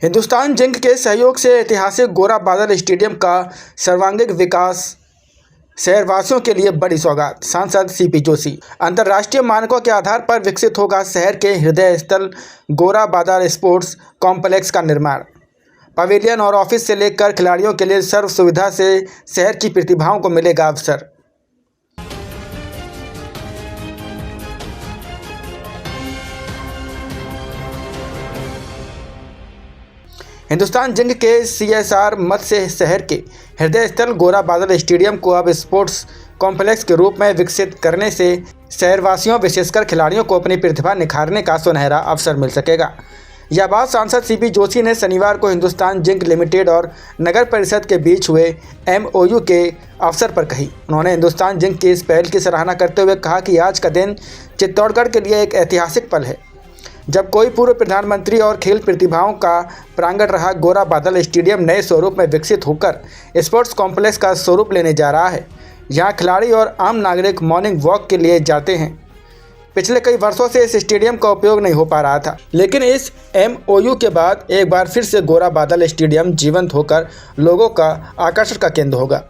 Hindustan zinc के सहयोग से ऐतिहासिक गोरा बादल स्टेडियम का सर्वांगीण विकास शहरवासियों के लिए बड़ी सौगात। सांसद सीपी जोशी। अंतर्राष्ट्रीय मानकों के आधार पर विकसित होगा शहर के हृदय स्थल गोरा बादल स्पोर्ट्स कॉम्प्लेक्स का निर्माण। पवेलियन और ऑफिस से लेकर खिलाड़ियों के लिए सर्व सुविधा से शहर की प्रतिभाओं को मिलेगा अवसर। हिंदुस्तान जिंक के CSR मद से शहर के हृदय स्थल गोरा बादल स्टेडियम को अब स्पोर्ट्स कॉम्प्लेक्स के रूप में विकसित करने से शहरवासियों विशेषकर खिलाड़ियों को अपनी प्रतिभा निखारने का सुनहरा अवसर मिल सकेगा। यह बात सांसद सीपी जोशी ने शनिवार को हिंदुस्तान जिंक लिमिटेड और नगर परिषद के बीच हुए MOU के अवसर पर कही। उन्होंने हिंदुस्तान जिंक की इस पहल की सराहना करते हुए कहा कि आज का दिन चित्तौड़गढ़ के लिए एक ऐतिहासिक पल है, जब कोई पूर्व प्रधानमंत्री और खेल प्रतिभाओं का प्रांगण रहा गोरा बादल स्टेडियम नए स्वरूप में विकसित होकर स्पोर्ट्स कॉम्प्लेक्स का स्वरूप लेने जा रहा है। यहाँ खिलाड़ी और आम नागरिक मॉर्निंग वॉक के लिए जाते हैं। पिछले कई वर्षों से इस स्टेडियम का उपयोग नहीं हो पा रहा था, लेकिन इस MOU के बाद एक बार फिर से गोरा बादल स्टेडियम जीवंत होकर लोगों का आकर्षण का केंद्र होगा।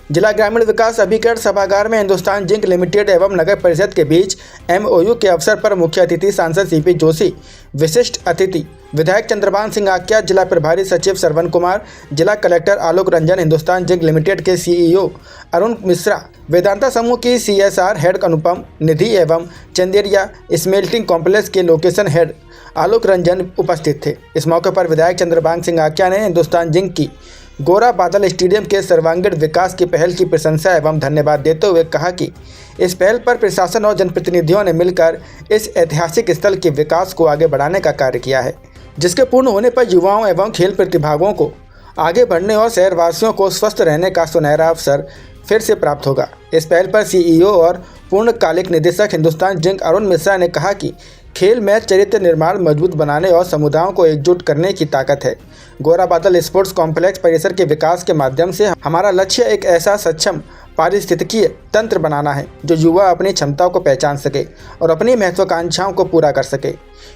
जिला ग्रामीण विकास अभिकरण सभागार में हिंदुस्तान जिंक लिमिटेड एवं नगर परिषद के बीच MOU के अवसर पर मुख्य अतिथि सांसद सीपी जोशी, विशिष्ट अतिथि विधायक चंद्रभान सिंह आक्या, जिला प्रभारी सचिव श्रवण कुमार, जिला collector Alok Ranjan, Hindustan zinc limited के CEO अरुण मिश्रा, वेदांता समूह की CSR हेड अनुपम निधि एवं चंदेरिया स्मेल्टिंग कॉम्प्लेक्स के लोकेशन हेड आलोक रंजन उपस्थित थे। इस मौके पर विधायक चंद्रभान सिंह आक्या ने हिंदुस्तान जिंक की गोरा बादल स्टेडियम के सर्वांगीण विकास की पहल की प्रशंसा एवं धन्यवाद देते हुए कहा कि इस पहल पर प्रशासन और जनप्रतिनिधियों ने मिलकर इस ऐतिहासिक स्थल के विकास को आगे बढ़ाने का कार्य किया है, जिसके पूर्ण होने पर युवाओं एवं खेल प्रतिभागियों को आगे बढ़ने और शहरवासियों को स्वस्थ रहने का सुनहरा अवसर फिर से प्राप्त होगा। इस पहल पर CEO और पूर्णकालिक निदेशक हिंदुस्तान जिंक अरुण मिश्रा ने कहा कि खेल में चरित्र निर्माण मजबूत बनाने और समुदायों को एकजुट करने की ताकत है। गोरा बादल स्पोर्ट्स कॉम्प्लेक्स परिसर के विकास के माध्यम से हमारा लक्ष्य एक ऐसा सक्षम पारिस्थितिकीय तंत्र बनाना है जो युवा अपनी क्षमताओं को पहचान सके और अपनी महत्वाकांक्षाओं को पूरा कर सके।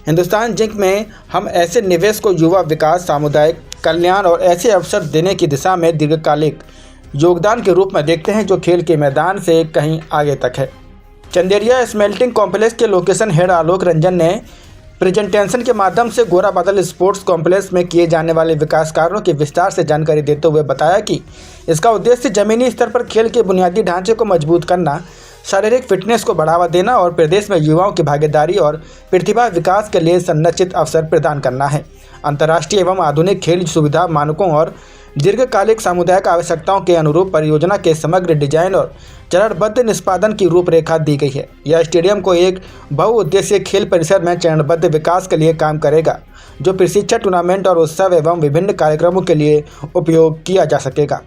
हिंदुस्तान जिंक में हम ऐसे निवेश को युवा विकास, सामुदायिक कल्याण और ऐसे अवसर देने की दिशा में दीर्घकालिक योगदान के रूप में देखते हैं जो खेल के मैदान से कहीं आगे तक है। चंदेरिया स्मेल्टिंग कॉम्प्लेक्स के लोकेशन हेड आलोक रंजन ने प्रेजेंटेशन के माध्यम से गोरा बादल स्पोर्ट्स कॉम्प्लेक्स में किए जाने वाले विकास कार्यों की विस्तार से जानकारी देते हुए बताया कि इसका उद्देश्य जमीनी स्तर पर खेल के बुनियादी ढांचे को मजबूत करना, शारीरिक फिटनेस को बढ़ावा देना और प्रदेश में युवाओं की भागीदारी और प्रतिभा विकास के लिए संरचित अवसर प्रदान करना है। अंतर्राष्ट्रीय एवं आधुनिक खेल सुविधा मानकों और दीर्घकालिक सामुदायिक आवश्यकताओं के अनुरूप परियोजना के समग्र डिजाइन और चरणबद्ध निष्पादन की रूपरेखा दी गई है। यह स्टेडियम को एक बहुउद्देशीय खेल परिसर में चरणबद्ध विकास के लिए काम करेगा, जो प्रशिक्षण, टूर्नामेंट और उत्सव एवं विभिन्न कार्यक्रमों के लिए उपयोग किया जा सकेगा।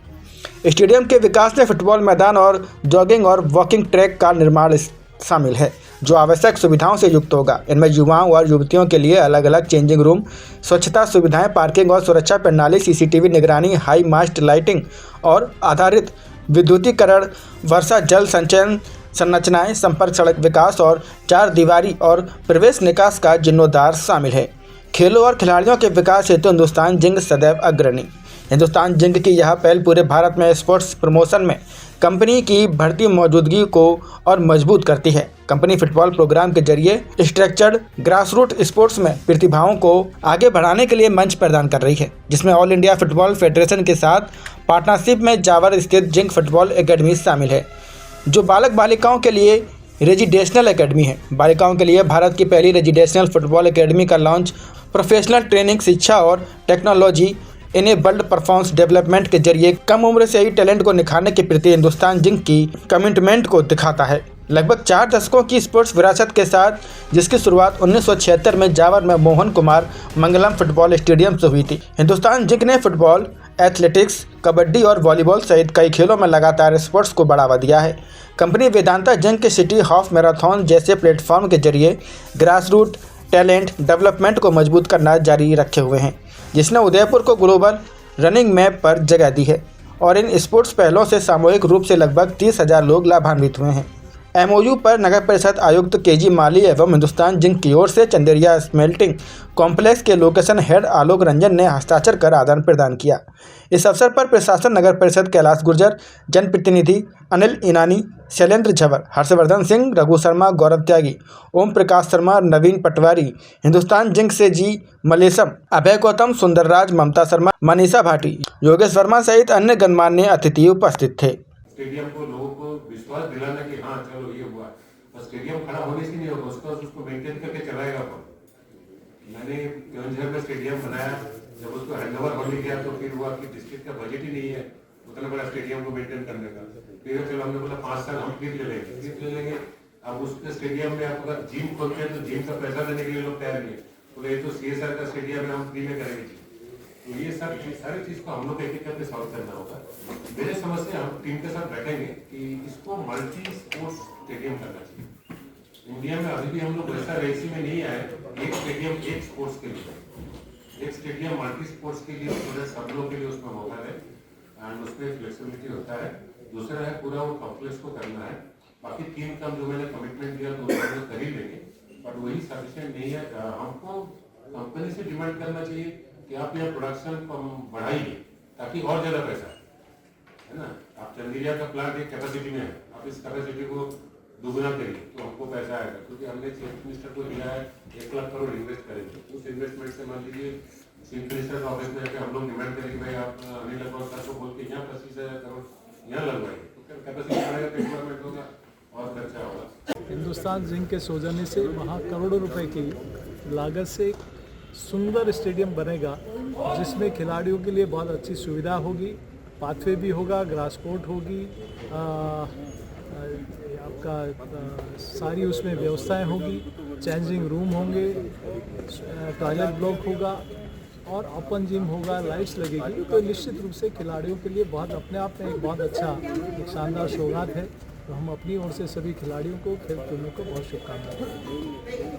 स्टेडियम के विकास में फुटबॉल मैदान और जॉगिंग और वॉकिंग ट्रैक का निर्माण शामिल है, जो आवश्यक सुविधाओं से युक्त होगा। इनमें युवाओं और युवतियों के लिए अलग अलग चेंजिंग रूम, स्वच्छता सुविधाएं, पार्किंग और सुरक्षा प्रणाली, CCTV निगरानी, हाई मास्ट लाइटिंग और आधारित विद्युतीकरण, वर्षा जल संचयन संरचनाएं, संपर्क सड़क विकास और 4 दीवारी और प्रवेश निकास का जीर्णोद्धार शामिल है। खेलों और खिलाड़ियों के विकास हेतु हिंदुस्तान जिंक सदैव अग्रणी। हिंदुस्तान जिंक की यह पहल पूरे भारत में स्पोर्ट्स प्रमोशन में कंपनी की बढ़ती मौजूदगी को और मजबूत करती है। कंपनी फुटबॉल प्रोग्राम के जरिए स्ट्रक्चर्ड ग्रासरूट स्पोर्ट्स में प्रतिभाओं को आगे बढ़ाने के लिए मंच प्रदान कर रही है, जिसमें ऑल इंडिया फुटबॉल फेडरेशन के साथ पार्टनरशिप में जावर स्थित जिंक फुटबॉल एकेडमी शामिल है, जो बालक बालिकाओं के लिए रेजिडेंशियल एकेडमी है। बालिकाओं के लिए भारत की पहली रेजिडेंशियल फुटबॉल एकेडमी का लॉन्च प्रोफेशनल ट्रेनिंग, शिक्षा और टेक्नोलॉजी इनेबल्ड परफॉर्मेंस डेवलपमेंट के जरिए कम उम्र से ही टैलेंट को निखारने के प्रति हिंदुस्तान जिंक की कमिटमेंट को दिखाता है। लगभग 4 दशकों की स्पोर्ट्स विरासत के साथ, जिसकी शुरुआत 1976 में जावर में मोहन कुमार मंगलम फुटबॉल स्टेडियम से हुई थी। हिंदुस्तान जिंक ने फुटबॉल, एथलेटिक्स, कबड्डी और वॉलीबॉल सहित कई खेलों में लगातार स्पोर्ट्स को बढ़ावा दिया है। कंपनी वेदांता जिंक के सिटी हाफ मैराथन जैसे प्लेटफॉर्म के जरिए ग्रासरूट टैलेंट डेवलपमेंट को मजबूत करना जारी रखे हुए हैं, जिसने उदयपुर को ग्लोबल रनिंग मैप पर जगह दी है और इन स्पोर्ट्स पहलों से सामूहिक रूप से लगभग 30,000 लोग लाभान्वित हुए हैं। एमओयू पर नगर परिषद आयुक्त केजी माली एवं हिंदुस्तान जिंक की ओर से चंदेरिया स्मेल्टिंग कॉम्प्लेक्स के लोकेशन हेड आलोक रंजन ने हस्ताक्षर कर आदान प्रदान किया। इस अवसर पर प्रशासन नगर परिषद कैलाश गुर्जर, जनप्रतिनिधि अनिल ईनानी, शैलेंद्र झवर, हर्षवर्धन सिंह, रघु शर्मा, गौरव त्यागी, ओम प्रकाश शर्मा, नवीन पटवारी, हिंदुस्तान जिंक से जी मलेशम, अभय गौतम, सुंदरराज, ममता शर्मा, मनीषा भाटी, योगेश वर्मा सहित अन्य गणमान्य अतिथि उपस्थित थे। स्टेडियम को लोगों को विश्वास दिलाना कि हाँ चलो ये हुआ, और स्टेडियम खड़ा होने से नहीं होगा, उसको मेंटेन करके चलाएगा कौन। मैंने केवंझर में स्टेडियम बनाया, जब उसको हैंडओवर होने गया तो फिर हुआ कि डिस्ट्रिक्ट का बजट ही नहीं है उतना बड़ा स्टेडियम को मेंटेन करने का। फिर चलो हमने बोला 5 साल हम फिर ले लेंगे। अब उसके स्टेडियम में आप अगर जिम खोलते हैं तो जिम का पैसा देने के लिए लोग तैयार नहीं है, बोले ये तो CSR का स्टेडियम है, हम फ्री में करेंगे। तो ये सब सारी चीज को हम लोग एक एक करके सॉल्व करना होगा। मेरे समझ से हम टीम के साथ बैठेंगे कि इसको मल्टी स्पोर्ट्स स्टेडियम करना चाहिए। इंडिया में अभी भी हम लोग वैसा रेसी में नहीं आए, एक स्टेडियम एक स्पोर्ट्स के लिए, एक स्टेडियम मल्टी स्पोर्ट्स के लिए, पूरे सब लोग के लिए उसमें मौका है एंड उसमें फ्लेक्सिबिलिटी होता है। दूसरा है पूरा वो कॉम्प्लेक्स को करना है। बाकी 3 काम जो मैंने कमिटमेंट दिया तो लोग कर ही लेंगे, बट वही सफिशिएंट नहीं है। हमको कंपनी से डिमांड करना चाहिए कि आप यहाँ प्रोडक्शन बढ़ाइए ताकि और ज़्यादा पैसा है ना। आप चंदेरिया का प्लांट एक कैपेसिटी में है, आप इस कैपेसिटी को दुगना करिए तो हमको पैसा आएगा, क्योंकि हमने चीफ मिनिस्टर को दिया है 1 लाख करोड़ इन्वेस्ट करेंगे। उस इन्वेस्टमेंट से मान लीजिए चीफ मिनिस्टर का ऑफिस में जाकर हम लोग डिमांड करें कि भाई आप अनिल अग्रवाल सर को बोल के यहाँ 25,000 करोड़ यहाँ लगवाइए, तो कैपेसिटी बढ़ेगा तो एम्प्लॉयमेंट होगा और खर्चा होगा। हिंदुस्तान जिंक के सौजन्य से वहाँ करोड़ों रुपए की लागत से सुंदर स्टेडियम बनेगा, जिसमें खिलाड़ियों के लिए बहुत अच्छी सुविधा होगी, पाथवे भी होगा, ग्रास कोर्ट होगी, आपका सारी उसमें व्यवस्थाएं होगी, चेंजिंग रूम होंगे, टॉयलेट ब्लॉक होगा और ओपन जिम होगा, लाइट्स लगेगी। तो निश्चित रूप से खिलाड़ियों के लिए बहुत अपने आप में एक बहुत अच्छा एक शानदार सौगात है। तो हम अपनी ओर से सभी खिलाड़ियों को, खेल प्रेमियों को बहुत शुभकामनाएं।